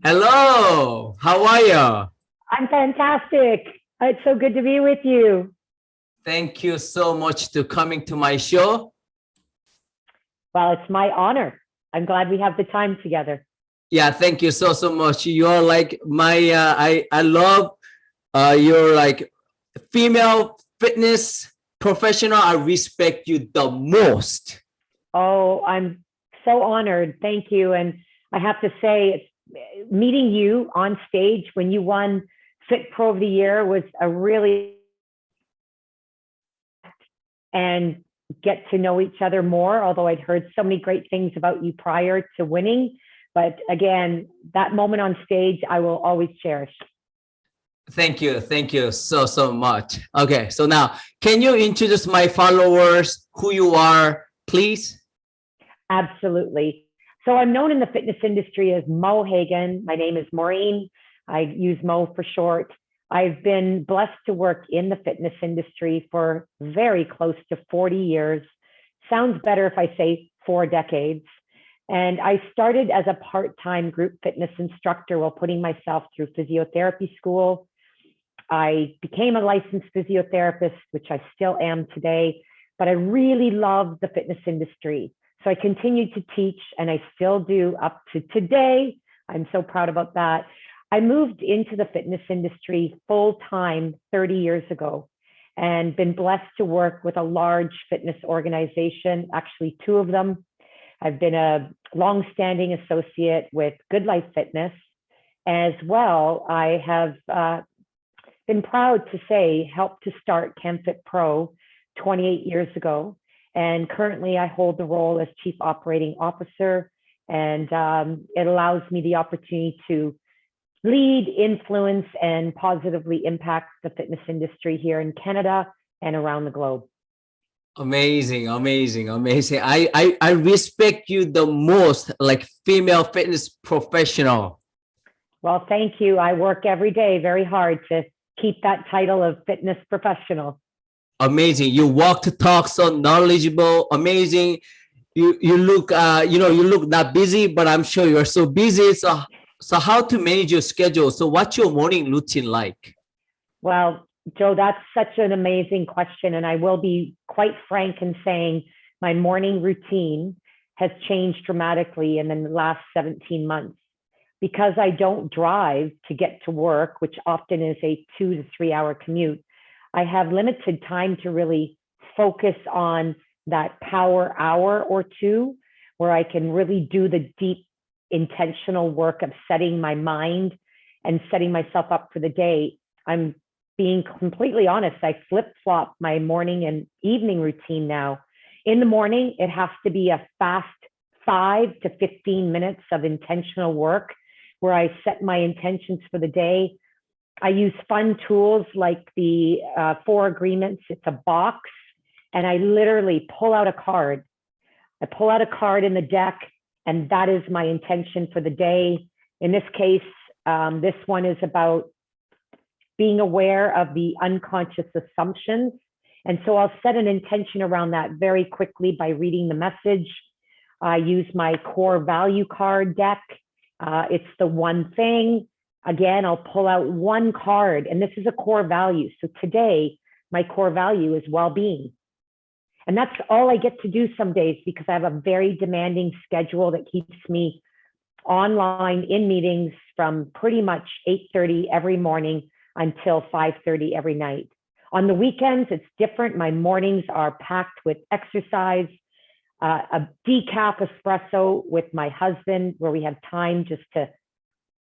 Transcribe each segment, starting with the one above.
Hello, how are you? I'm fantastic. It's so good to be with you. Thank you so much to coming to my show. Well, it's my honor. I'm glad we have the time together. Yeah, thank you so much. You're like my I love you're like female fitness professional. I respect you the most. Oh, I'm so honored. Thank you. And I have to say, meeting you on stage when you won Fit Pro of the Year was a really and get to know each other more. Although I'd heard so many great things about you prior to winning, but again, that moment on stage, I will always cherish. Thank you so much. Okay, so now can you introduce my followers who you are, please? Absolutely. So I'm known in the fitness industry as Mo Hagan. My name is Maureen. I use Mo for short. I've been blessed to work in the fitness industry for very close to 40 years. Sounds better if I say 4 decades. And I started as a part-time group fitness instructor while putting myself through physiotherapy school. I became a licensed physiotherapist, which I still am today, but I really love the fitness industry. So I continued to teach, and I still do up to today. I'm so proud about that. I moved into the fitness industry full time 30 years ago and been blessed to work with a large fitness organization, actually 2 of them. I've been a long-standing associate with Good Life Fitness. As well, I have been proud to say helped to start Canfitpro 28 years ago. And currently I hold the role as Chief Operating Officer, and it allows me the opportunity to lead, influence, and positively impact the fitness industry here in Canada and around the globe. Amazing. I respect you the most, like female fitness professional. Well, thank you. I work every day very hard to keep that title of fitness professional. Amazing. You walk the talk, so knowledgeable. Amazing. You look you look not busy, but I'm sure you're so busy. So how to manage your schedule? So what's your morning routine like? Well, Joe, that's such an amazing question. And I will be quite frank in saying my morning routine has changed dramatically in the last 17 months. Because I don't drive to get to work, which often is a 2 to 3 hour commute, I have limited time to really focus on that power hour or two where I can really do the deep intentional work of setting my mind and setting myself up for the day. I'm being completely honest. I flip flop my morning and evening routine now. In the morning, it has to be a fast 5 to 15 minutes of intentional work where I set my intentions for the day. I use fun tools like the 4 agreements. It's a box, and I literally pull out a card. I pull out a card in the deck, and that is my intention for the day. In this case, this one is about being aware of the unconscious assumptions. And so I'll set an intention around that very quickly by reading the message. I use my core value card deck. It's the one thing. Again, I'll pull out one card, and this is a core value. So today, my core value is well-being. And that's all I get to do some days because I have a very demanding schedule that keeps me online in meetings from pretty much 8:30 every morning until 5:30 every night. On the weekends, it's different. My mornings are packed with exercise, a decaf espresso with my husband where we have time just to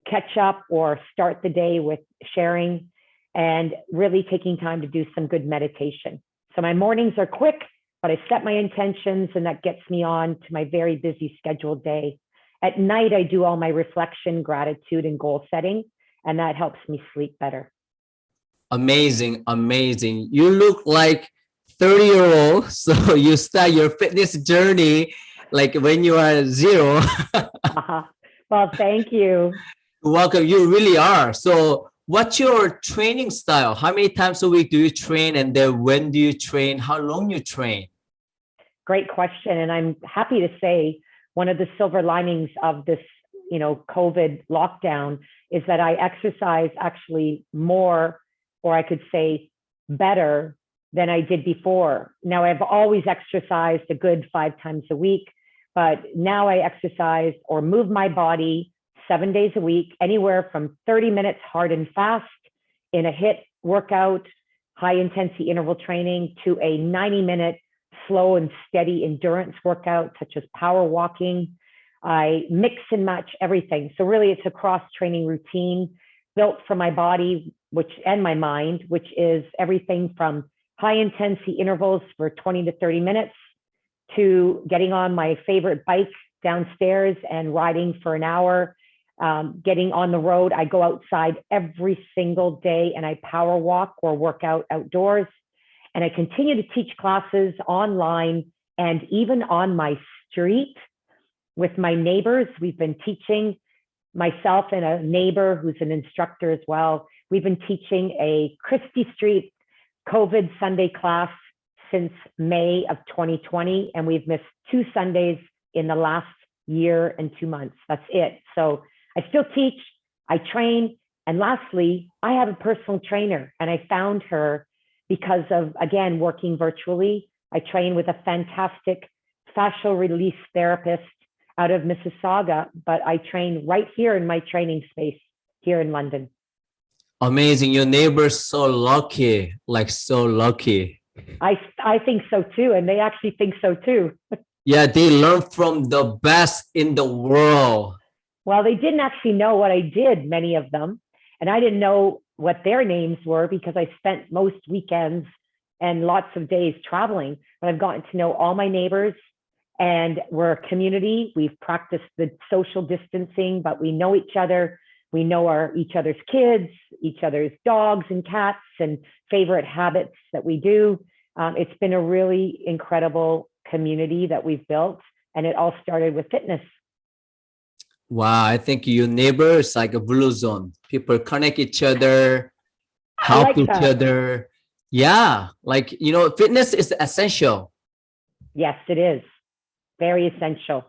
catch up or start the day with sharing, and really taking time to do some good meditation. So my mornings are quick, but I set my intentions, and that gets me on to my very busy scheduled day. At night, I do all my reflection, gratitude, and goal setting, and that helps me sleep better. Amazing. You look like 30-year-old, so you start your fitness journey like when you are 0. Well, thank you. Welcome. You really are. So what's your training style? How many times a week do you train? And then when do you train? How long you train? Great question. And I'm happy to say one of the silver linings of this COVID lockdown is that I exercise actually more, or I could say better than I did before. Now, I've always exercised a good 5 times a week, but now I exercise or move my body 7 days a week, anywhere from 30 minutes hard and fast in a HIIT workout, high intensity interval training, to a 90-minute slow and steady endurance workout, such as power walking. I mix and match everything. So really it's a cross training routine built for my body, and my mind, which is everything from high intensity intervals for 20 to 30 minutes to getting on my favorite bike downstairs and riding for an hour, getting on the road. I go outside every single day and I power walk or work out outdoors. And I continue to teach classes online and even on my street with my neighbors. We've been teaching, myself and a neighbor who's an instructor as well. We've been teaching a Christie Street COVID Sunday class since May of 2020, and we've missed 2 Sundays in the last year and 2 months. That's it. So I still teach, I train, and lastly, I have a personal trainer, and I found her because of, again, working virtually. I train with a fantastic fascial release therapist out of Mississauga, but I train right here in my training space here in London. Amazing. Your neighbor's so lucky, like so lucky. I think so too, and they actually think so too. Yeah, they learn from the best in the world. Well, they didn't actually know what I did, many of them, and I didn't know what their names were because I spent most weekends and lots of days traveling, but I've gotten to know all my neighbors, and we're a community. We've practiced the social distancing, but we know each other. We know each other's kids, each other's dogs and cats, and favorite habits that we do. It's been a really incredible community that we've built, and it all started with fitness. Wow, I think your neighbor is like a blue zone. People connect each other, help each other. Yeah, like, fitness is essential. Yes, it is. Very essential.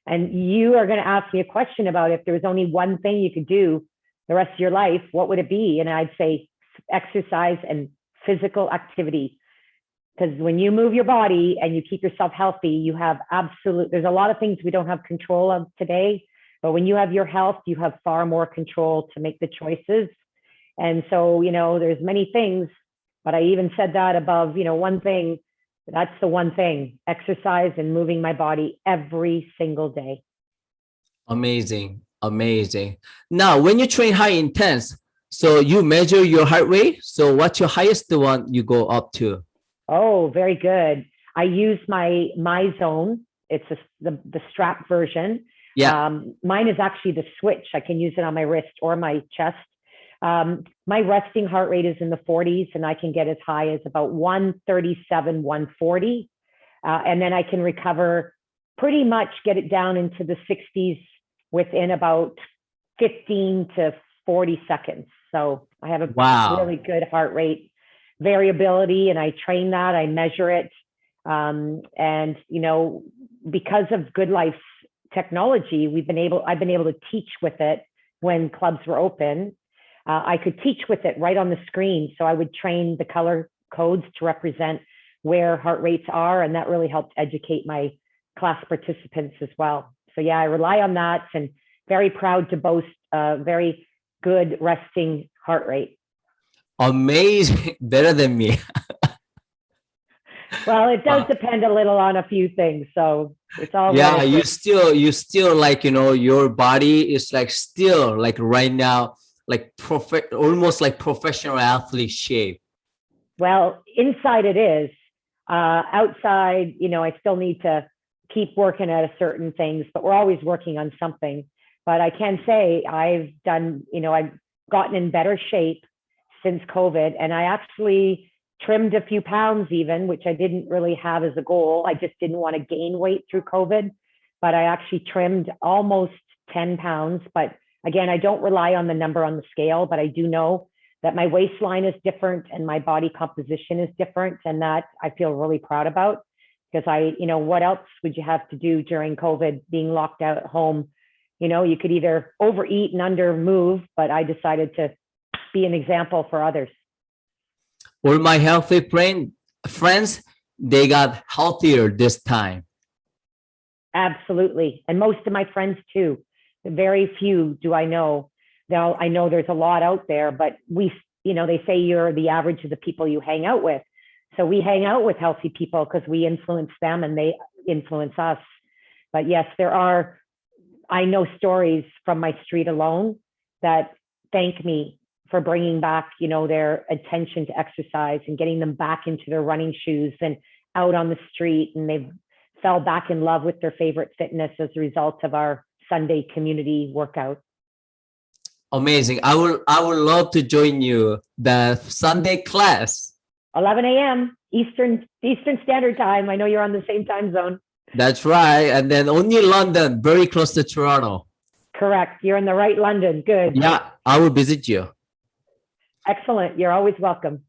And you are going to ask me a question about if there was only one thing you could do the rest of your life, what would it be? And I'd say exercise and physical activity. Because when you move your body and you keep yourself healthy, you have there's a lot of things we don't have control of today, but when you have your health, you have far more control to make the choices. And so, there's many things, but I even said that above, one thing. That's the one thing: exercise and moving my body every single day. Amazing. Amazing. Now, when you train high intense, so you measure your heart rate. So what's your highest one you go up to? Oh, very good. I use my MyZone. It's the strap version. Yeah. Mine is actually the switch. I can use it on my wrist or my chest. My resting heart rate is in the 40s, and I can get as high as about 137, 140. And then I can recover, pretty much get it down into the 60s within about 15 to 40 seconds. So I have a really good heart rate variability, and I train that, I measure it. And, because of Good Life's technology, I've been able to teach with it when clubs were open. I could teach with it right on the screen. So I would train the color codes to represent where heart rates are. And that really helped educate my class participants as well. So yeah, I rely on that, and very proud to boast a very good resting heart rate. Amazing. Better than me. Well, it does depend a little on a few things. So it's all. Yeah, you still like, your body is like still like right now, like almost like professional athlete shape. Well, inside it is. Outside, I still need to keep working at certain things, but we're always working on something. But I can say I've gotten in better shape since COVID, and I actually trimmed a few pounds even, which I didn't really have as a goal. I just didn't want to gain weight through COVID, but I actually trimmed almost 10 pounds. But again, I don't rely on the number on the scale, but I do know that my waistline is different and my body composition is different. And that I feel really proud about, because what else would you have to do during COVID, being locked out at home, You could either overeat and under move, but I decided to be an example for others. All my healthy friends, they got healthier this time. Absolutely. And most of my friends too. Very few do I know. Now, I know there's a lot out there, but they say you're the average of the people you hang out with. So we hang out with healthy people because we influence them and they influence us. But yes, I know stories from my street alone that thank me for bringing back, their attention to exercise and getting them back into their running shoes and out on the street. And they've fell back in love with their favorite fitness as a result of our Sunday community workout. Amazing. I would love to join you the Sunday class. 11 a.m. Eastern Standard Time. I know you're on the same time zone. That's right. And then only London, very close to Toronto. Correct. You're in the right London. Good. Yeah, I will visit you. Excellent. You're always welcome.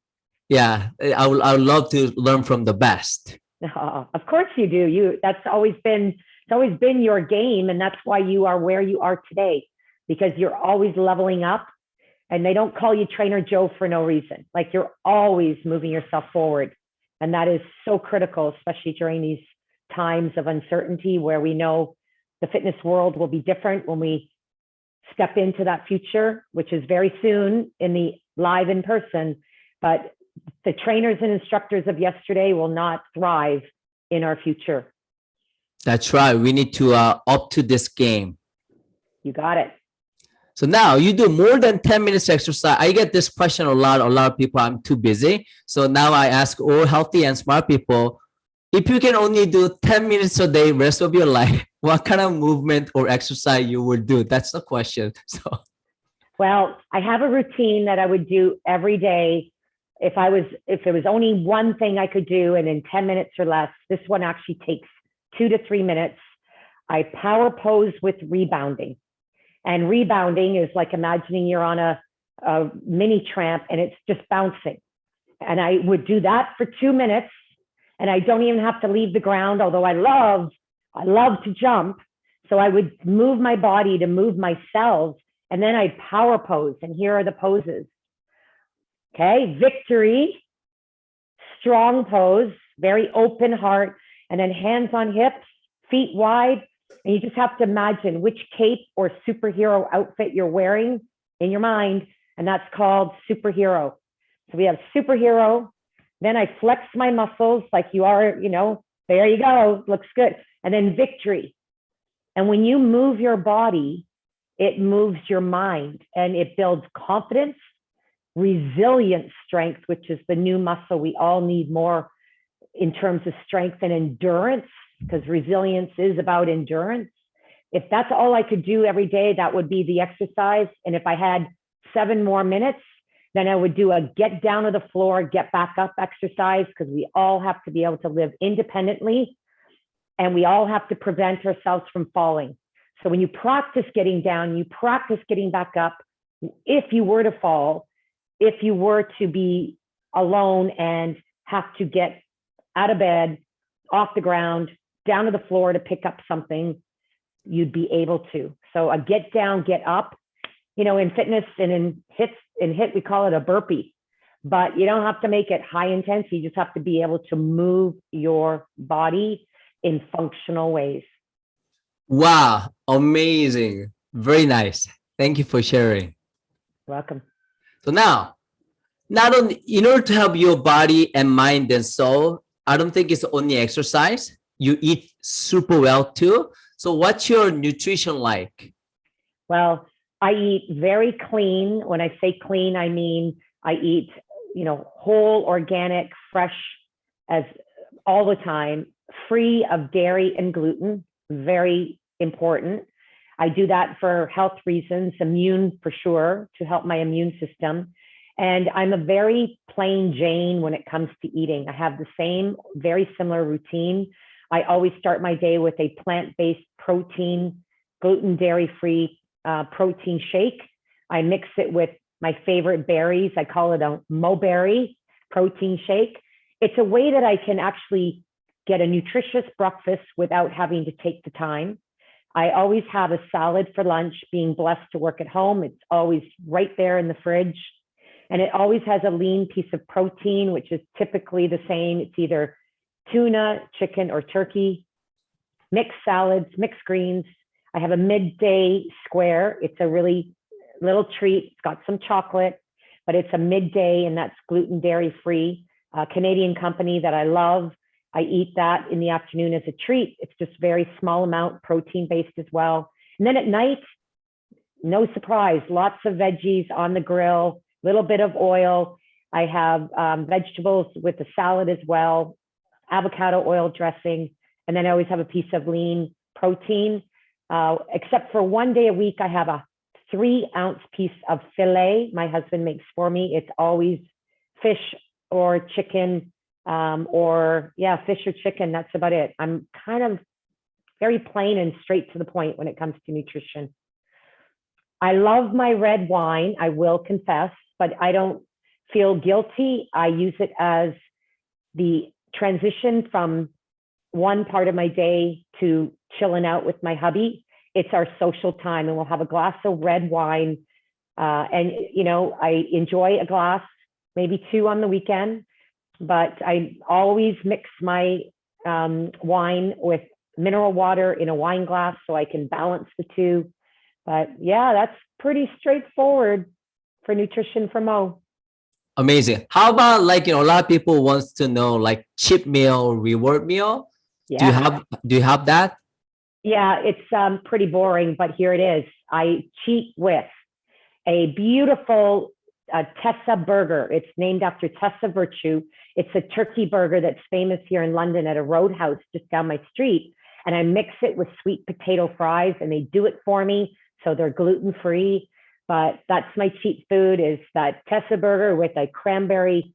Yeah, I would love to learn from the best. Of course you do. It's always been your game, and that's why you are where you are today, because you're always leveling up, and they don't call you Trainer Joe for no reason. Like, you're always moving yourself forward, and that is so critical, especially during these times of uncertainty where we know the fitness world will be different when we step into that future, which is very soon in the live in person. But the trainers and instructors of yesterday will not thrive in our future. That's right. We need to up to this game. You got it. So now you do more than 10 minutes exercise. I get this question a lot of people, I'm too busy. So now I ask all healthy and smart people, if you can only do 10 minutes a day rest of your life, what kind of movement or exercise you would do? That's the question. So, well, I have a routine that I would do every day. If there was only one thing I could do, and in 10 minutes or less, this one actually takes 2 to 3 minutes. I power pose with rebounding. And rebounding is like imagining you're on a mini tramp and it's just bouncing. And I would do that for 2 minutes, and I don't even have to leave the ground, although I love to jump. So I would move my body to move my cells, and then I'd power pose. And here are the poses. Okay, victory, strong pose, very open heart, and then hands on hips, feet wide. And you just have to imagine which cape or superhero outfit you're wearing in your mind, and that's called superhero. So we have superhero, then I flex my muscles like you are, there you go, looks good. And then victory. And when you move your body, it moves your mind, and it builds confidence, resilient strength, which is the new muscle we all need more in terms of strength and endurance, because resilience is about endurance. If that's all I could do every day, that would be the exercise. And if I had 7 more minutes, then I would do a get down to the floor, get back up exercise, because we all have to be able to live independently, and we all have to prevent ourselves from falling. So when you practice getting down, you practice getting back up. If you were to fall, if you were to be alone and have to get out of bed, off the ground, down to the floor to pick up something, you'd be able to. So a get down, get up, in fitness and in HIIT, we call it a burpee, but you don't have to make it high intensity. You just have to be able to move your body in functional ways. wow, amazing. Very nice. Thank you for sharing. Welcome. So now, not only in order to help your body and mind and soul, I don't think it's only exercise. You eat super well too. So what's your nutrition like? Well, I eat very clean. When I say clean, I mean I eat, whole, organic, fresh, as all the time, free of dairy and gluten. Very important. I do that for health reasons, immune for sure, to help my immune system. And I'm a very plain Jane when it comes to eating. I have the same, very similar routine. I always start my day with a plant-based protein, gluten, dairy-free protein shake. I mix it with my favorite berries. I call it a Mo berry protein shake. It's a way that I can actually get a nutritious breakfast without having to take the time. I always have a salad for lunch, being blessed to work at home. It's always right there in the fridge. And it always has a lean piece of protein, which is typically the same. It's either tuna, chicken, or turkey, mixed salads, mixed greens. I have a midday square. It's a really little treat. It's got some chocolate, but it's a midday, and that's gluten, dairy free. A Canadian company that I love. I eat that in the afternoon as a treat. It's just very small amount, protein based as well. And then at night, no surprise, lots of veggies on the grill, little bit of oil. I have vegetables with the salad as well, avocado oil dressing, and then I always have a piece of lean protein. Except for one day a week, I have a 3-ounce piece of filet my husband makes for me. It's always fish or chicken, fish or chicken. That's about it. I'm kind of very plain and straight to the point when it comes to nutrition. I love my red wine, I will confess, but I don't feel guilty. I use it as the transition from one part of my day to chilling out with my hubby. It's our social time, and we'll have a glass of red wine. And, I enjoy a glass, maybe 2 on the weekend, but I always mix my wine with mineral water in a wine glass so I can balance the two. But yeah, that's pretty straightforward for nutrition for Mo. Amazing. How about a lot of people wants to know like cheat meal, reward meal. Yeah. Do you have that? Yeah, it's pretty boring, but here it is. I cheat with a beautiful Tessa burger. It's named after Tessa Virtue. It's a turkey burger that's famous here in London at a roadhouse just down my street. And I mix it with sweet potato fries, and they do it for me. So they're gluten-free. But that's my cheat food, is that Tessa burger with a cranberry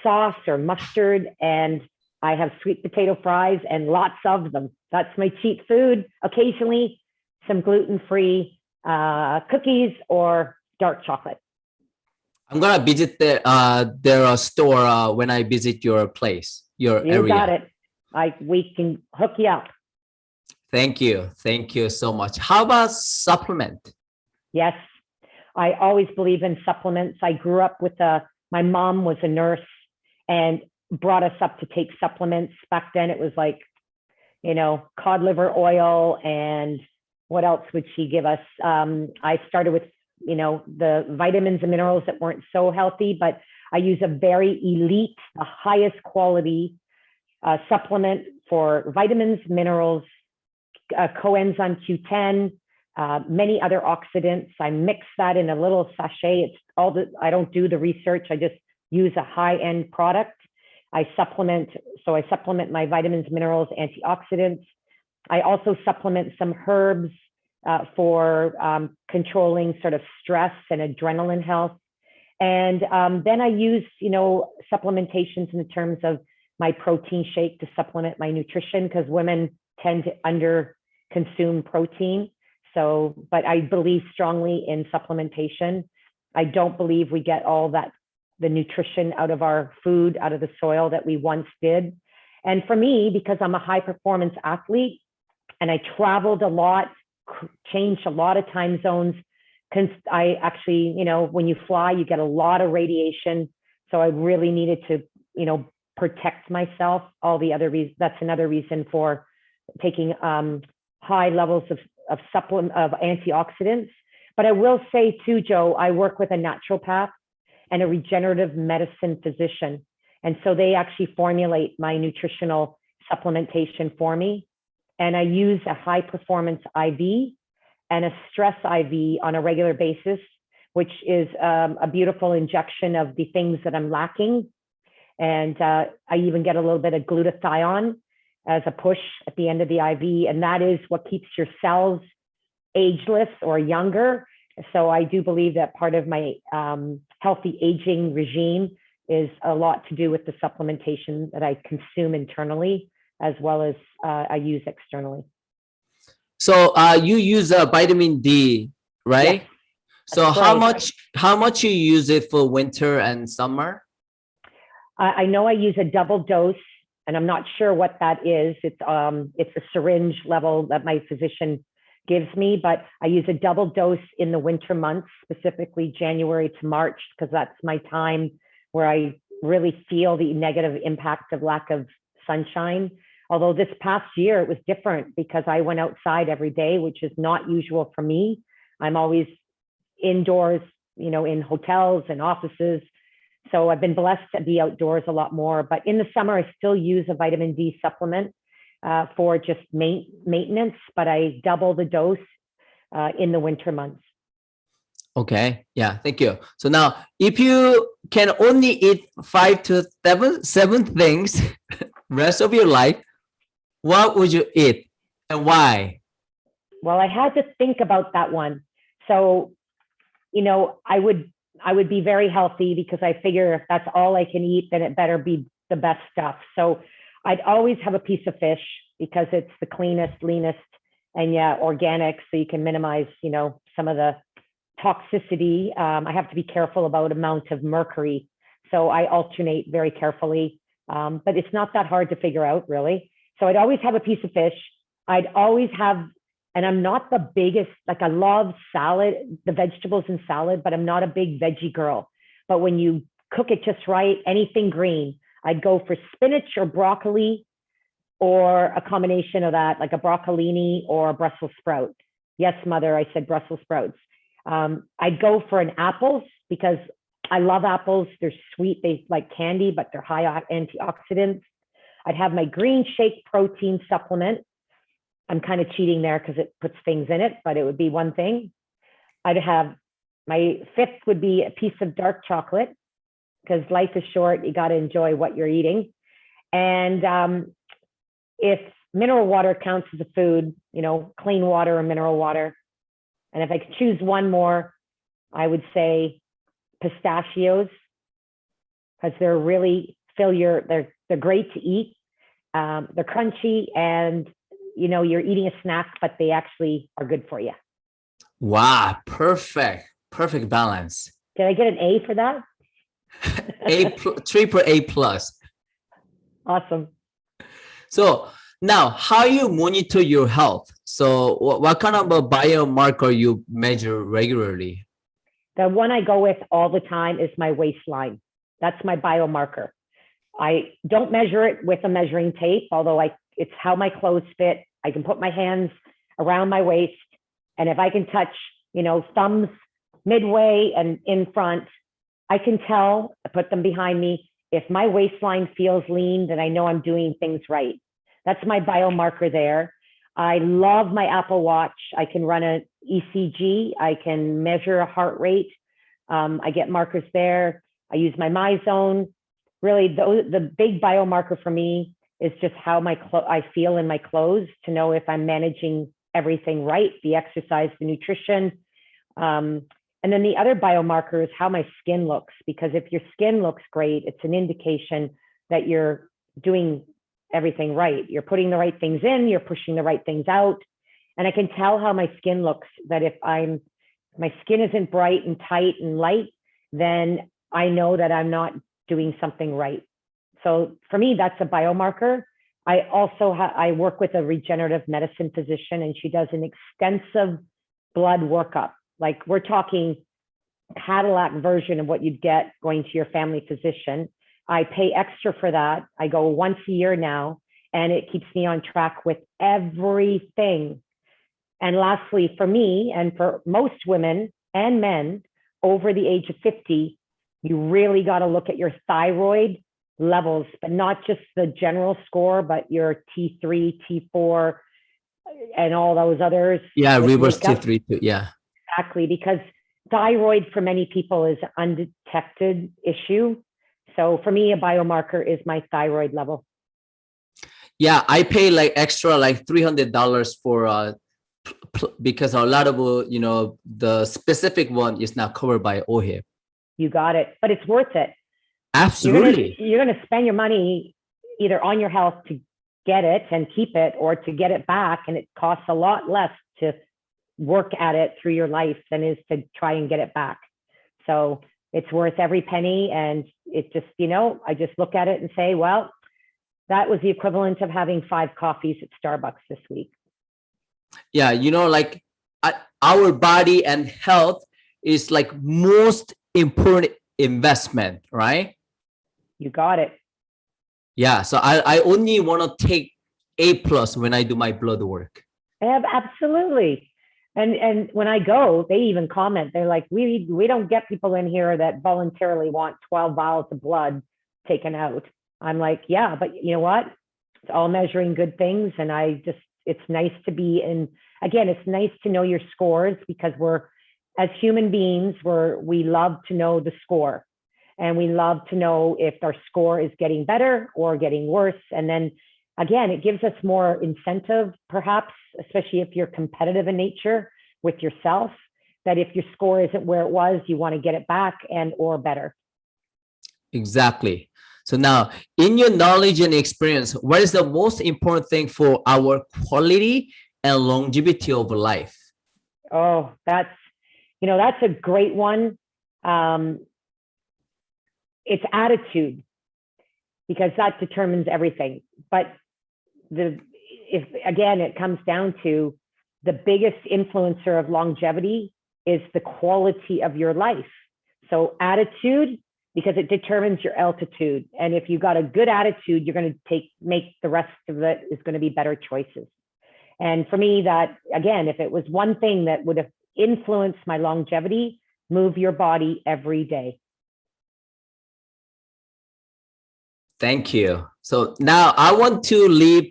sauce or mustard. And I have sweet potato fries and lots of them. That's my cheat food. Occasionally, some gluten-free cookies or dark chocolate. I'm gonna visit their store when I visit your place, your area. You got it. We can hook you up. Thank you. Thank you so much. How about supplement? Yes, I always believe in supplements. I grew up with my mom was a nurse and brought us up to take supplements. Back then it was like, cod liver oil, and what else would she give us? I started with, the vitamins and minerals that weren't so healthy, but I use a very elite, the highest quality supplement for vitamins, minerals, coenzyme Q10, many other oxidants. I mix that in a little sachet. I don't do the research. I just use a high-end product. I supplement my vitamins, minerals, antioxidants. I also supplement some herbs for controlling sort of stress and adrenaline health. And then I use, supplementations in terms of my protein shake to supplement my nutrition, because women tend to under consume protein. But I believe strongly in supplementation. I don't believe we get all the nutrition out of our food, out of the soil that we once did. And for me, because I'm a high performance athlete and I traveled a lot, changed a lot of time zones, I actually, when you fly, you get a lot of radiation. So I really needed to, protect myself. That's another reason for taking high levels of antioxidants. But I will say too, Joe, I work with a naturopath and a regenerative medicine physician. And so they actually formulate my nutritional supplementation for me. And I use a high performance IV and a stress IV on a regular basis, which is a beautiful injection of the things that I'm lacking. And I even get a little bit of glutathione as a push at the end of the IV. And that is what keeps your cells ageless or younger. So I do believe that part of my healthy aging regime is a lot to do with the supplementation that I consume internally, as well as I use externally. So you use vitamin D, right? Yes, so right. how much you use it for winter and summer? I know I use a double dose, and I'm not sure what that is. It's a syringe level that my physician gives me, but I use a double dose in the winter months, specifically January to March, because that's my time where I really feel the negative impact of lack of sunshine. Although this past year it was different because I went outside every day, which is not usual for me. I'm always indoors, in hotels and offices. So I've been blessed to be outdoors a lot more. But in the summer, I still use a vitamin D supplement for just maintenance, but I double the dose in the winter months. Okay. Yeah. Thank you. So now, if you can only eat 5 to 7 things rest of your life, what would you eat and why? Well, I had to think about that one. So, I would be very healthy because I figure if that's all I can eat, then it better be the best stuff. So I'd always have a piece of fish because it's the cleanest, leanest, and organic. So you can minimize, some of the toxicity. I have to be careful about amount of mercury. So I alternate very carefully, but it's not that hard to figure out really. So I'd always have a piece of fish. I'd always have, and I'm not the biggest, I love salad, the vegetables in salad, but I'm not a big veggie girl. But when you cook it just right, anything green, I'd go for spinach or broccoli or a combination of that, like a broccolini or a Brussels sprout. Yes, mother, I said Brussels sprouts. I'd go for an apples because I love apples. They're sweet, they like candy, but they're high antioxidants. I'd have my green shake protein supplement. I'm kind of cheating there because it puts things in it, but it would be one thing. I'd have my fifth would be a piece of dark chocolate because life is short. You got to enjoy what you're eating. And if mineral water counts as a food, clean water or mineral water. And if I could choose one more, I would say pistachios because they're really they're great to eat. They're crunchy and you're eating a snack, but they actually are good for you. Wow, perfect balance. Did I get an A for that? Triple A plus. Awesome. So now, how you monitor your health? So what kind of a biomarker you measure regularly? The one I go with all the time is my waistline. That's my biomarker. I don't measure it with a measuring tape, although it's how my clothes fit. I can put my hands around my waist, and if I can touch, thumbs midway and in front, I can tell, I put them behind me. If my waistline feels lean, then I know I'm doing things right. That's my biomarker there. I love my Apple Watch. I can run an ECG. I can measure a heart rate. I get markers there. I use my MyZone. Really, the big biomarker for me is just how I feel in my clothes to know if I'm managing everything right, the exercise, the nutrition. And then the other biomarker is how my skin looks, because if your skin looks great, it's an indication that you're doing everything right. You're putting the right things in, you're pushing the right things out. And I can tell how my skin looks, that if my skin isn't bright and tight and light, then I know that I'm not doing something right. So for me, that's a biomarker. I also I work with a regenerative medicine physician, and she does an extensive blood workup. Like we're talking Cadillac version of what you'd get going to your family physician. I pay extra for that. I go once a year now, and it keeps me on track with everything. And lastly, for me and for most women and men over the age of 50, you really got to look at your thyroid levels, but not just the general score, but your T3, T4, and all those others. Yeah, reverse T3 too. Yeah, exactly, because thyroid for many people is an undetected issue. So for me, a biomarker is my thyroid level. Yeah, I pay like extra like $300 for because a lot of the specific one is not covered by OHIP. You got it, but it's worth it. Absolutely. You're gonna spend your money either on your health to get it and keep it, or to get it back, and it costs a lot less to work at it through your life than is to try and get it back. So it's worth every penny. And it just, I just look at it and say, well, That was the equivalent of having 5 coffees at Starbucks this week. Yeah, you know, like our body and health is like most important investment, right? You got it. Yeah, so I only want to take A+ when I do my blood work. Absolutely. And when I go, they even comment. They're like, we don't get people in here that voluntarily want 12 vials of blood taken out. I'm like, yeah, but you know what? It's all measuring good things. And it's nice to be in, again, it's nice to know your scores, because as human beings, we love to know the score. And we love to know if our score is getting better or getting worse. And then again, it gives us more incentive, perhaps, especially if you're competitive in nature with yourself, that if your score isn't where it was, you want to get it back and or better. Exactly. So now, in your knowledge and experience, what is the most important thing for our quality and longevity of life? Oh, that's a great one. It's attitude, because that determines everything. But if again, it comes down to the biggest influencer of longevity is the quality of your life. So attitude, because it determines your altitude. And if you got a good attitude, you're going to make the rest of it is going to be better choices. And for me, that again, if it was one thing that would have influenced my longevity, move your body every day. Thank you. So now I want to live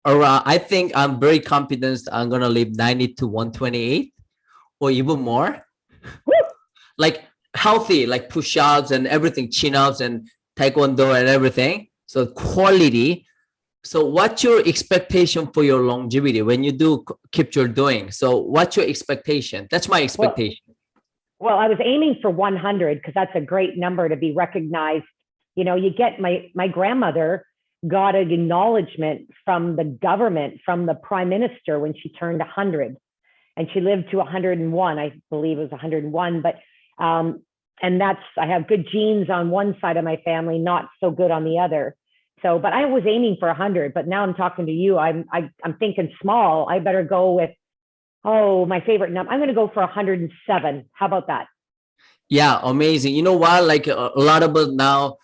around, I think I'm very confident I'm going to live 90 to 128 or even more. Woo! Like healthy, like push-ups and everything, chin-ups and taekwondo and everything. So quality. So what's your expectation for your longevity when you do keep your doing? So what's your expectation? That's my expectation. Well, I was aiming for 100, because that's a great number to be recognized. You know, you get my grandmother got an acknowledgement from the government, from the prime minister, when she turned 100, and she lived to 101. I believe it was 101, but and I have good genes on one side of my family, not so good on the other. So, but I was aiming for 100, but now I'm talking to you. I'm thinking small. I better go with, my favorite number. I'm going to go for 107. How about that? Yeah, amazing. You know what? Like a lot of us now,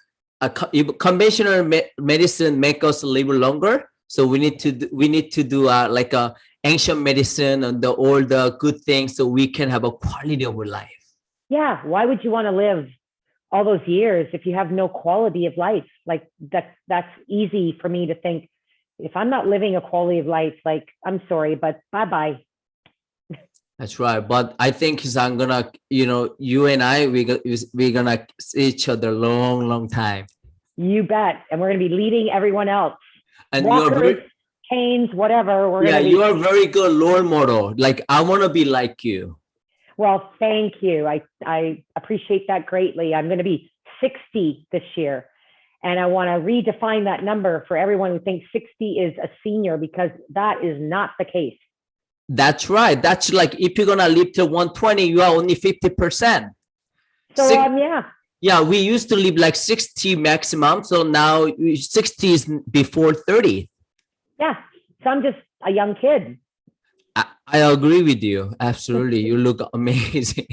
conventional medicine make us live longer. So we need to do like a ancient medicine and all the good things, so we can have a quality of life. Yeah. Why would you want to live all those years if you have no quality of life? Like that's easy for me to think. If I'm not living a quality of life, like, I'm sorry, but bye-bye. That's right. But I think I'm gonna, you and I, we're gonna see each other long time. You bet. And we're gonna be leading everyone else. And walkers, canes, whatever. You are a very good role model. Like, I want to be like you. Well, thank you. I appreciate that greatly. I'm going to be 60 this year, and I want to redefine that number for everyone who thinks 60 is a senior, because that is not the case. That's right. That's like, if you're going to live to 120, you are only 50%. So, yeah. Yeah, we used to live like 60 maximum. So now 60 is before 30. Yeah. So I'm just a young kid. I agree with you. Absolutely. You look amazing.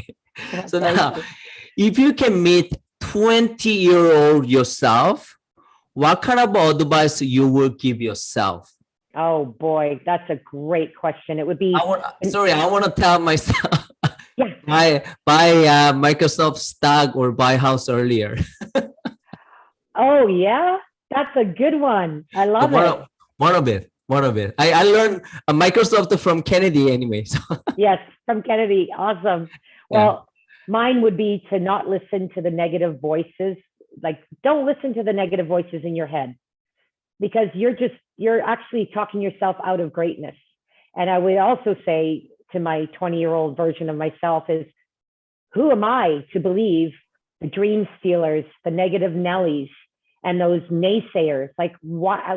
So now, if you can meet 20-year-old yourself, what kind of advice you will give yourself? Oh boy, that's a great question. It would be. I want to tell myself. Yeah. buy Microsoft stock or buy house earlier. Oh yeah, that's a good one. I love it. One of it. I learned Microsoft from Kennedy anyway. So. Yes, from Kennedy. Awesome. Well, mine would be to not listen to the negative voices. Like, don't listen to the negative voices in your head, because you're actually talking yourself out of greatness. And I would also say to my 20-year-old version of myself is, who am I to believe the dream stealers, the negative Nellies, and those naysayers? Like, why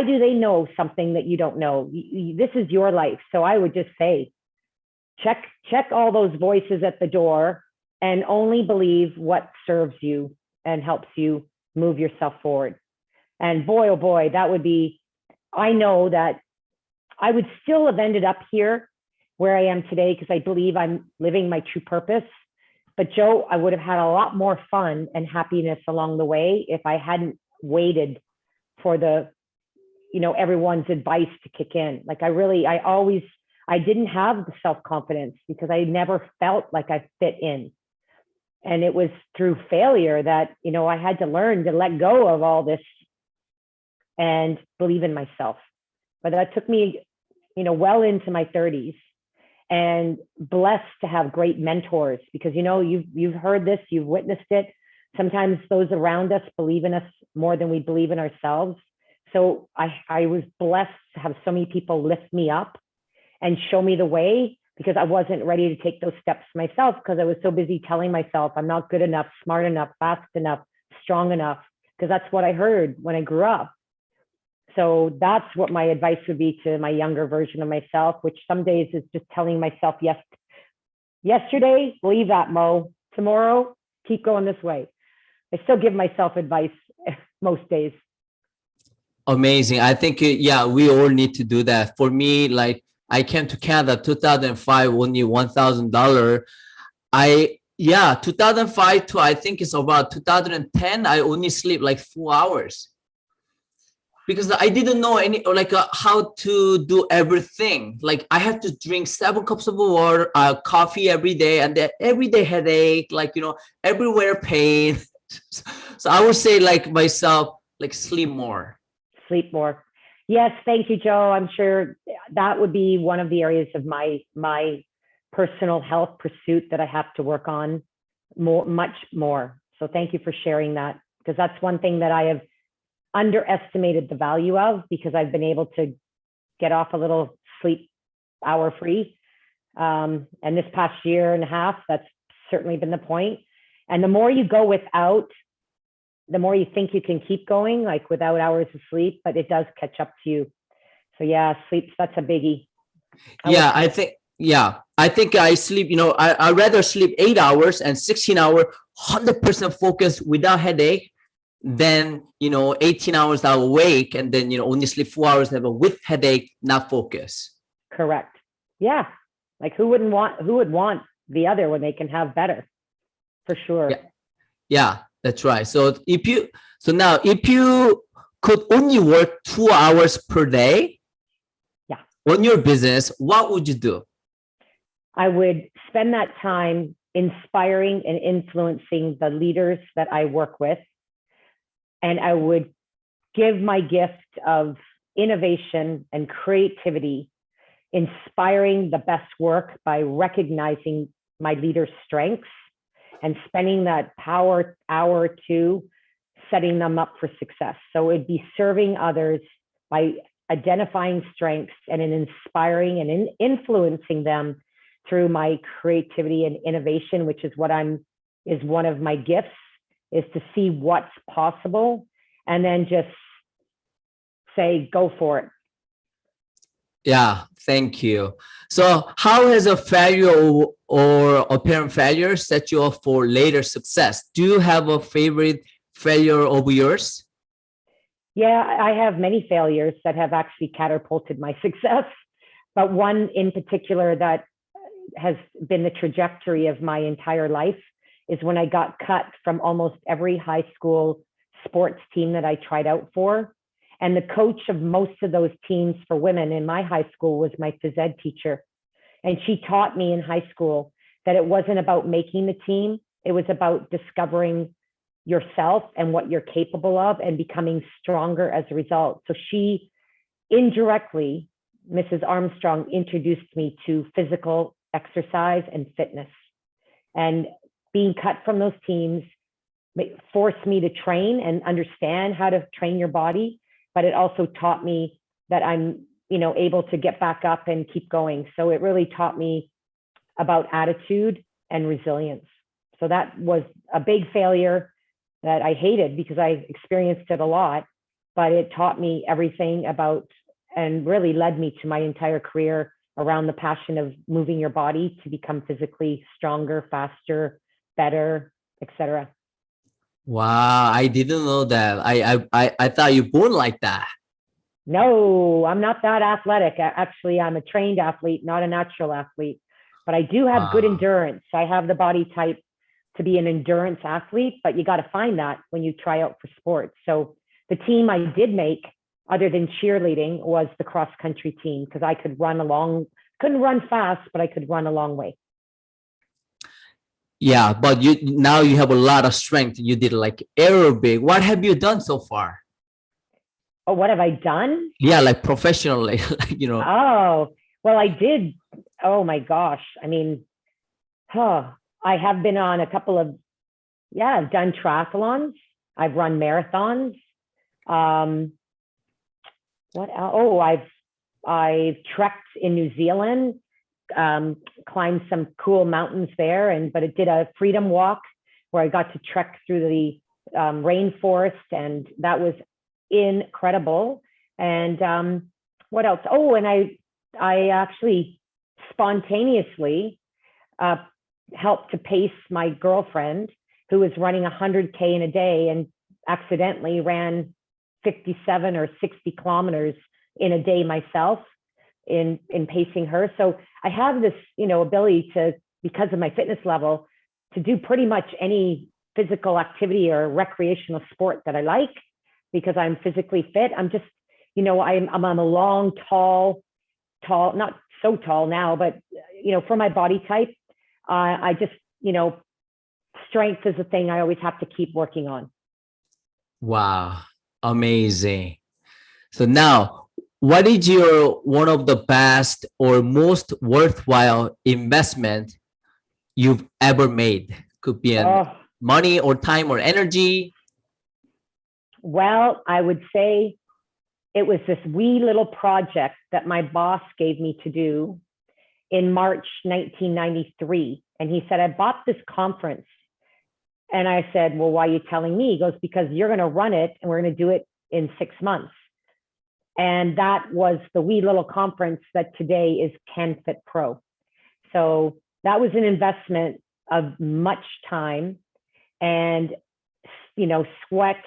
do they know something that you don't know? This is your life. So I would just say, check all those voices at the door, and only believe what serves you and helps you move yourself forward. And boy, oh boy, that would be, I know that I would still have ended up here where I am today because I believe I'm living my true purpose. But Joe, I would have had a lot more fun and happiness along the way if I hadn't waited for the, everyone's advice to kick in. Like I didn't have the self-confidence because I never felt like I fit in. And it was through failure that, I had to learn to let go of all this and believe in myself. But that took me, well into my 30s, and blessed to have great mentors because, you've heard this, you've witnessed it. Sometimes those around us believe in us more than we believe in ourselves. So I was blessed to have so many people lift me up and show me the way, because I wasn't ready to take those steps myself because I was so busy telling myself I'm not good enough, smart enough, fast enough, strong enough, because that's what I heard when I grew up. So that's what my advice would be to my younger version of myself, which some days is just telling myself, yes, yesterday, leave that, Mo. Tomorrow, keep going this way. I still give myself advice most days. Amazing. I think, yeah, we all need to do that. For me, like I came to Canada 2005, only $1,000. 2005 to I think it's about 2010, I only sleep like 4 hours because I didn't know how to do everything. Like I had to drink 7 cups of water, coffee every day, and then everyday headache, everywhere pain. So I would say like myself, like sleep more. Sleep more. Yes, thank you, Joe. I'm sure that would be one of the areas of my personal health pursuit that I have to work on much more. So thank you for sharing that, because that's one thing that I have underestimated the value of, because I've been able to get off a little sleep hour free. And this past year and a half, that's certainly been the point. And the more you go without, the more you think you can keep going, like without hours of sleep, but it does catch up to you. So yeah, sleep, that's a biggie. I think I sleep, I rather sleep 8 hours and 16 hour, 100% focus without headache than, 18 hours I'm awake and then, only sleep 4 hours with headache, not focus. Correct. Yeah. Like who would want the other when they can have better? For sure. Yeah, that's right. So if you could only work 2 hours per day on your business, what would you do? I would spend that time inspiring and influencing the leaders that I work with. And I would give my gift of innovation and creativity, inspiring the best work by recognizing my leaders' strengths and spending that power hour or two setting them up for success. So it'd be serving others by identifying strengths and in inspiring and in influencing them through my creativity and innovation, which is is one of my gifts, is to see what's possible and then just say, go for it. Yeah, thank you. So how has a failure or apparent failure set you up for later success? Do you have a favorite failure of yours? Yeah, I have many failures that have actually catapulted my success, but one in particular that has been the trajectory of my entire life is when I got cut from almost every high school sports team that I tried out for. And the coach of most of those teams for women in my high school was my phys ed teacher. And she taught me in high school that it wasn't about making the team. It was about discovering yourself and what you're capable of and becoming stronger as a result. So she indirectly, Mrs. Armstrong, introduced me to physical exercise and fitness. And being cut from those teams forced me to train and understand how to train your body, but it also taught me that I'm, able to get back up and keep going. So it really taught me about attitude and resilience. So that was a big failure that I hated because I experienced it a lot, but it taught me everything about and really led me to my entire career around the passion of moving your body to become physically stronger, faster, better, etc. Wow, I didn't know that. I thought you born like that. No, I'm not that athletic. Actually, I'm a trained athlete, not a natural athlete, but I do have good Wow. endurance. I have the body type to be an endurance athlete, but you got to find that when you try out for sports. So the team I did make, other than cheerleading, was the cross country team because I could run along, couldn't run fast, but I could run a long way. Yeah, but you now you have a lot of strength. You did like aerobic. What have you done so far? Oh, what have I done? Yeah, like professionally, like, Oh, well, I did. Oh my gosh. I mean, huh, I have been on a couple of, yeah, I've done triathlons. I've run marathons. Um, what else? Oh, I've trekked in New Zealand, climbed some cool mountains there, and but it did a freedom walk where I got to trek through the rainforest, and that was incredible. And what else? Oh, and I actually spontaneously uh, helped to pace my girlfriend who was running 100K in a day and accidentally ran 57 or 60 kilometers in a day myself in pacing her. So I have this, ability to, because of my fitness level, to do pretty much any physical activity or recreational sport that I like because I'm physically fit. I'm just, I'm a long, tall, not so tall now, but for my body type, I just, strength is a thing I always have to keep working on. wow, amazing. So now, what is your one of the best or most worthwhile investment you've ever made? Could be in Oh, money or time or energy. well, I would say it was this wee little project that my boss gave me to do in March 1993. And he said, I bought this conference. And I said, well, why are you telling me? He goes, because you're going to run it and we're going to do it in 6 months. And that was the wee little conference that today is Canfitpro. So that was an investment of much time and, sweat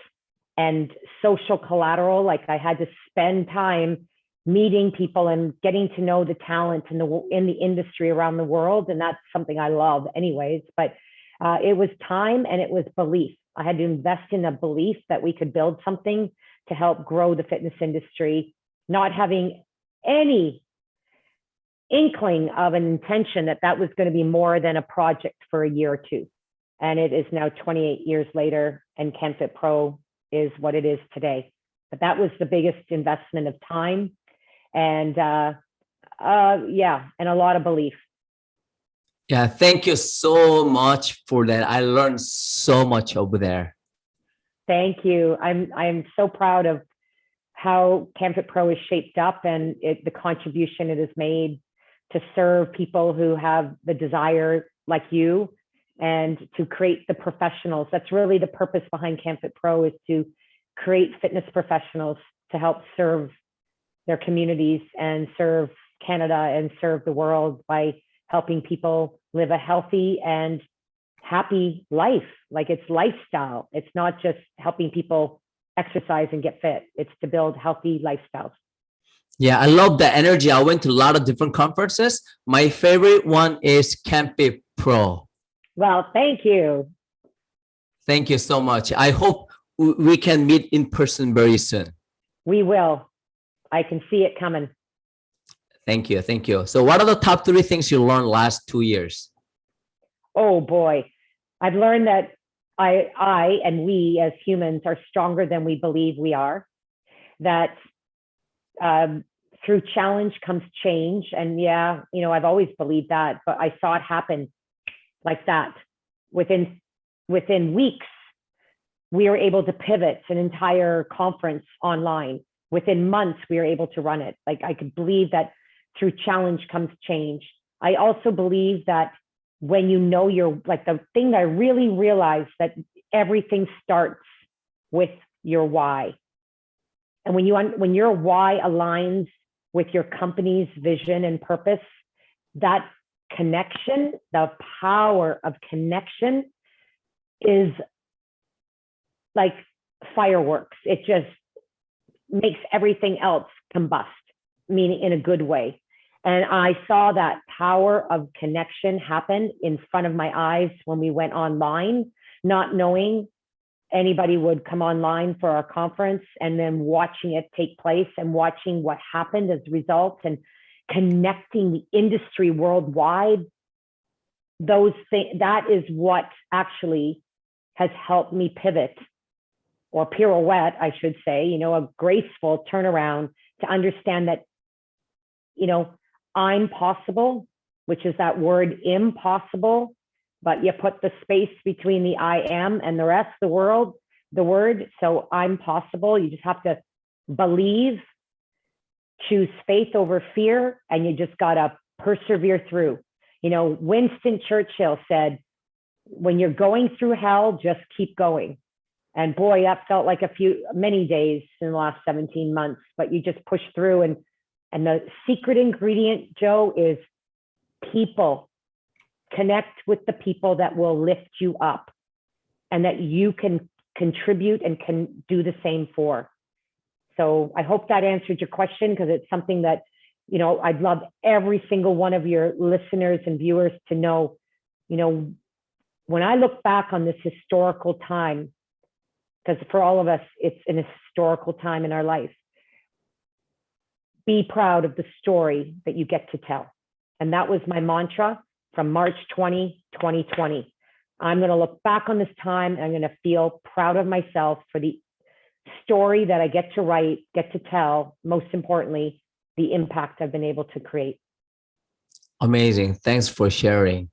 and social collateral. Like I had to spend time meeting people and getting to know the talent in the industry around the world. And that's something I love anyways, but it was time and it was belief. I had to invest in a belief that we could build something to help grow the fitness industry, not having any inkling of an intention that that was going to be more than a project for a year or two. And it is now 28 years later, and Canfitpro is what it is today. But that was the biggest investment of time and yeah, and a lot of belief. Yeah, thank you so much for that. I learned so much over there. Thank you. I'm so proud of how Canfitpro is shaped up and the contribution it has made to serve people who have the desire like you and to create the professionals. That's really the purpose behind Canfitpro, is to create fitness professionals to help serve their communities and serve Canada and serve the world by helping people live a healthy and happy life. Like it's lifestyle. It's not just helping people exercise and get fit. It's to build healthy lifestyles. Yeah, I love the energy. I went to a lot of different conferences. My favorite one is Campy Pro. Well, thank you. Thank you so much. I hope we can meet in person very soon. We will. I can see it coming. Thank you. Thank you. So what are the top 3 things you learned last 2 years? Oh boy. I've learned that I and we as humans are stronger than we believe we are. That through challenge comes change. And yeah, I've always believed that, but I saw it happen like that. Within weeks, we were able to pivot an entire conference online. Within months, we were able to run it. Like I could believe that through challenge comes change. I also believe that when you're like, the thing that I really realized, that everything starts with your why. And when your why aligns with your company's vision and purpose, that connection, the power of connection is like fireworks. It just makes everything else combust, meaning in a good way. And I saw that power of connection happen in front of my eyes when we went online, not knowing anybody would come online for our conference, and then watching it take place and watching what happened as a result and connecting the industry worldwide. Those things, that is what actually has helped me pivot, or pirouette, I should say, you know, a graceful turnaround to understand that, you know, I'm possible, which is that word impossible, but you put the space between the I am and the rest of the world, the word. So I'm possible. You just have to believe, choose faith over fear, and you just got to persevere through. You know, Winston Churchill said, when you're going through hell, just keep going. And boy, that felt like many days in the last 17 months, but you just push through. And the secret ingredient, Joe, is people. Connect with the people that will lift you up and that you can contribute and can do the same for. So I hope that answered your question, because it's something that, you know, I'd love every single one of your listeners and viewers to know. You know, when I look back on this historical time, because for all of us, it's an historical time in our life, be proud of the story that you get to tell. And that was my mantra from March 2020. I'm going to look back on this time and I'm going to feel proud of myself for the story that I get to write, get to tell, most importantly, the impact I've been able to create. Amazing. Thanks for sharing.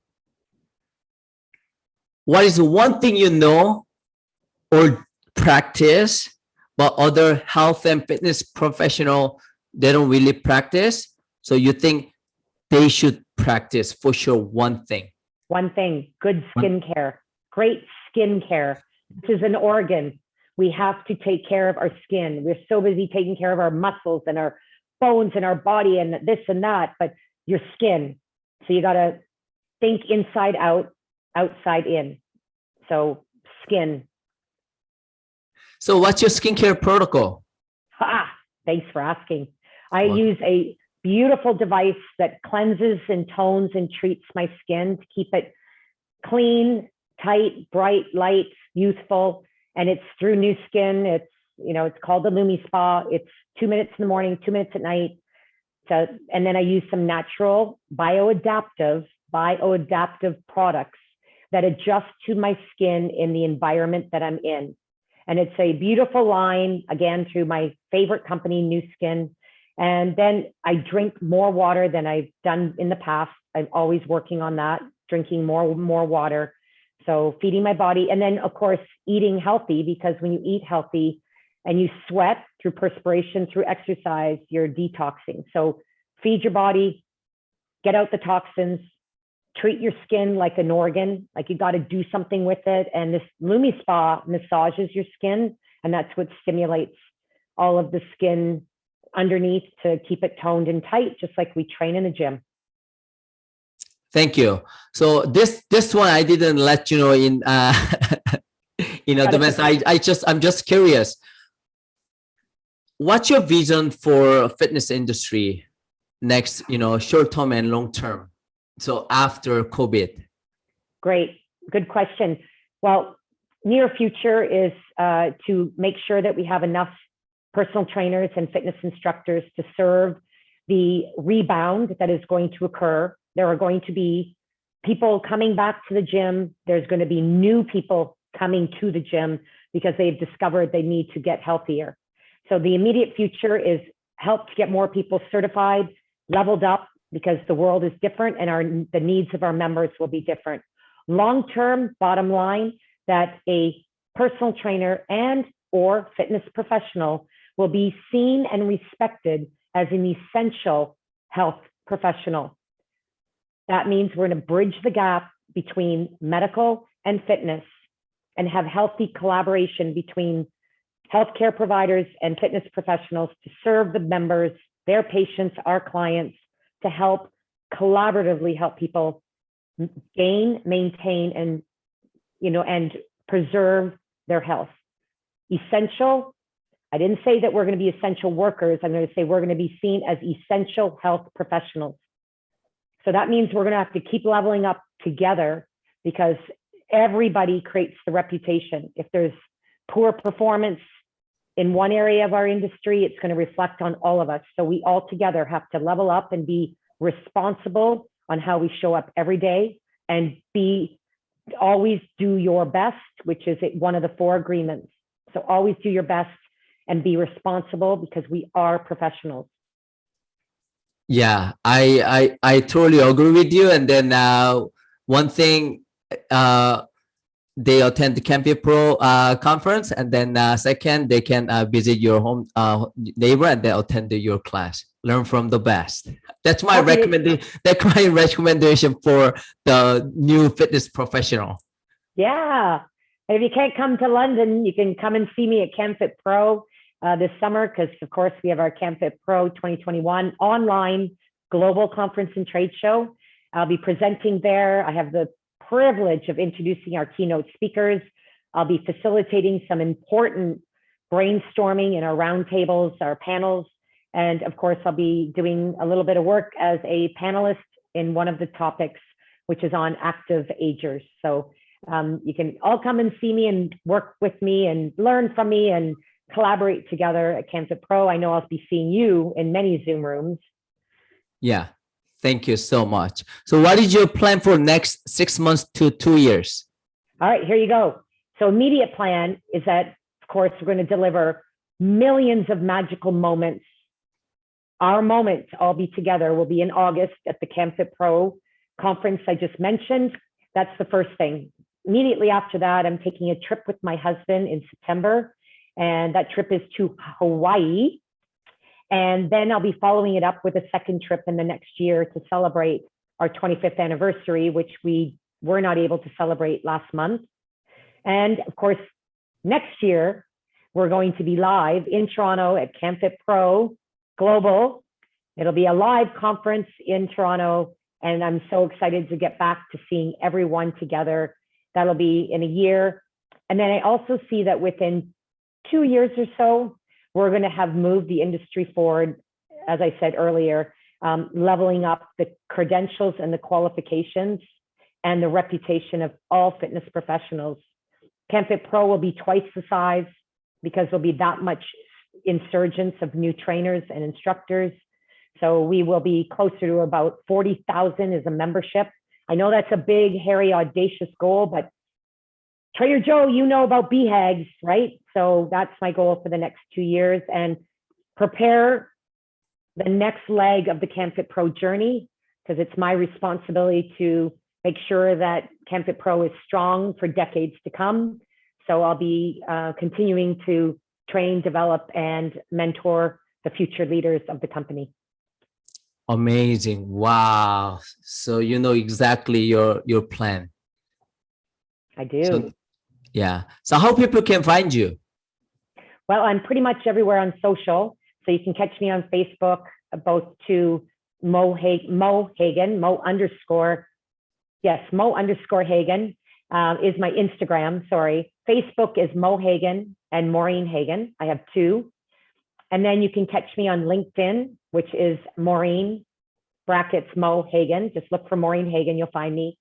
What is one thing you know or practice, but other health and fitness professional, they don't really practice? So you think they should practice for sure one thing? One thing, good skincare, great skincare. This is an organ. We have to take care of our skin. We're so busy taking care of our muscles and our bones and our body and this and that, but your skin. So you got to think inside out, outside in. So skin. So what's your skincare protocol? Thanks for asking. I use a beautiful device that cleanses and tones and treats my skin to keep it clean, tight, bright, light, youthful. And it's through New Skin. It's, you know, it's called the Lumi Spa. It's 2 minutes in the morning, 2 minutes at night. So, and then I use some natural bioadaptive products that adjust to my skin in the environment that I'm in. And it's a beautiful line, again, through my favorite company, New Skin. And then I drink more water than I've done in the past. I'm always working on that, drinking more water. So feeding my body. And then, of course, eating healthy, because when you eat healthy and you sweat through perspiration, through exercise, you're detoxing. So feed your body, get out the toxins, treat your skin like an organ, like you got to do something with it. And this Lumi Spa massages your skin, and that's what stimulates all of the skin underneath to keep it toned and tight, just like we train in the gym. Thank you. So this one I didn't let you know in advance. I'm just curious. What's your vision for fitness industry next, short term and long term? So after COVID. Great, good question. Well, near future is to make sure that we have enough personal trainers and fitness instructors to serve the rebound that is going to occur. There are going to be people coming back to the gym. There's going to be new people coming to the gym because they've discovered they need to get healthier. So the immediate future is help to get more people certified, leveled up, because the world is different and the needs of our members will be different. Long-term, bottom line, that a personal trainer and or fitness professional will be seen and respected as an essential health professional. That means we're going to bridge the gap between medical and fitness and have healthy collaboration between healthcare providers and fitness professionals to serve the members, their patients, our clients, to help collaboratively help people gain, maintain, and preserve their health. essential. I didn't say that we're going to be essential workers. I'm going to say we're going to be seen as essential health professionals. So that means we're going to have to keep leveling up together, because everybody creates the reputation. If there's poor performance in one area of our industry, it's going to reflect on all of us. So we all together have to level up and be responsible on how we show up every day, and always do your best, which is one of the 4 agreements. So always do your best and be responsible, because we are professionals. Yeah, I totally agree with you. And then one thing, they attend the Canfitpro conference, and then second, they can visit your home neighbor and then attend your class. Learn from the best. That's my recommendation. That's my recommendation for the new fitness professional. Yeah, and if you can't come to London, you can come and see me at Canfitpro this summer, because of course we have our Canfitpro 2021 online global conference and trade show. I'll be presenting there. I have the privilege of introducing our keynote speakers. I'll be facilitating some important brainstorming in our roundtables, our panels. And of course, I'll be doing a little bit of work as a panelist in one of the topics, which is on active agers. So you can all come and see me and work with me and learn from me and collaborate together at Canfitpro. I know I'll be seeing you in many Zoom rooms. Yeah, thank you so much. So what is your plan for next 6 months to 2 years? All right, here you go. So immediate plan is that, of course, we're going to deliver millions of magical moments. Our moments all be together will be in August at the Canfitpro conference I just mentioned. That's the first thing. Immediately after that, I'm taking a trip with my husband in September, and that trip is to Hawaii. And then I'll be following it up with a second trip in the next year to celebrate our 25th anniversary, which we were not able to celebrate last month. And of course, next year, we're going to be live in Toronto at Canfitpro Global. It'll be a live conference in Toronto, and I'm so excited to get back to seeing everyone together. That'll be in a year. And then I also see that within 2 years or so, we're going to have moved the industry forward, as I said earlier, leveling up the credentials and the qualifications and the reputation of all fitness professionals. Canfitpro will be twice the size, because there'll be that much insurgence of new trainers and instructors. So we will be closer to about 40,000 as a membership. I know that's a big, hairy, audacious goal, but Trader Joe, you know about BHAGs, right? So that's my goal for the next 2 years, and prepare the next leg of the Canfitpro journey, because it's my responsibility to make sure that Canfitpro is strong for decades to come. So I'll be continuing to train, develop, and mentor the future leaders of the company. Amazing. Wow. So you know exactly your plan. I do. So, yeah. So how people can find you? Well, I'm pretty much everywhere on social. So you can catch me on Facebook, both to Mo Hagan, Mo underscore Hagan is my Instagram, sorry. Facebook is Mo Hagan and Maureen Hagan. I have 2. And then you can catch me on LinkedIn, which is Maureen brackets Mo Hagan. Just look for Maureen Hagan, you'll find me.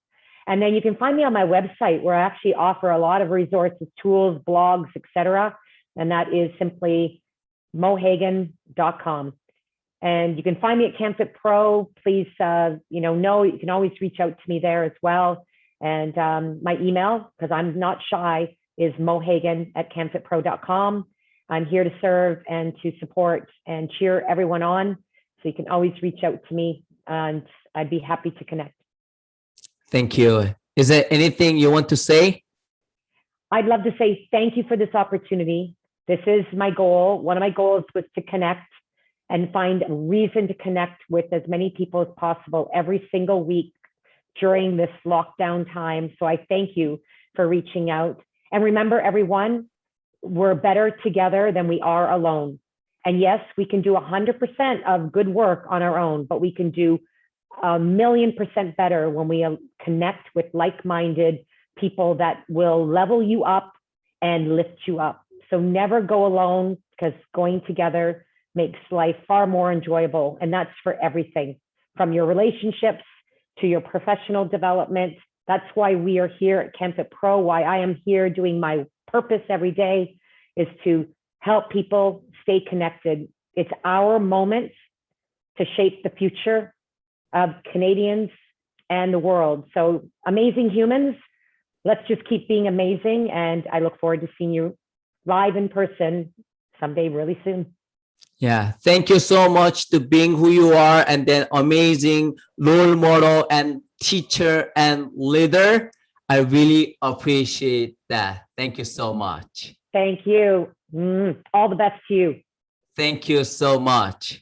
And then you can find me on my website, where I actually offer a lot of resources, tools, blogs, etc. And that is simply mohagan.com. And you can find me at Canfitpro. Please, you can always reach out to me there as well. And my email, because I'm not shy, is mohagan@canfitpro.com. I'm here to serve and to support and cheer everyone on. So you can always reach out to me, and I'd be happy to connect. Thank you. Is there anything you want to say? I'd love to say thank you for this opportunity. This is my goal. One of my goals was to connect and find a reason to connect with as many people as possible every single week during this lockdown time. So I thank you for reaching out. And remember, everyone, we're better together than we are alone. And yes, we can do 100% of good work on our own, but we can do 1,000,000% better when we connect with like-minded people that will level you up and lift you up. So never go alone, because going together makes life far more enjoyable. And that's for everything, from your relationships to your professional development. That's why we are here at Canfitpro, why I am here doing my purpose every day, is to help people stay connected. It's our moment to shape the future of Canadians and the world. So amazing humans, let's just keep being amazing. And I look forward to seeing you live in person someday really soon. Yeah, thank you so much to being who you are, and then amazing role model and teacher and leader. I really appreciate that. Thank you so much. Thank you. All the best to you. Thank you so much.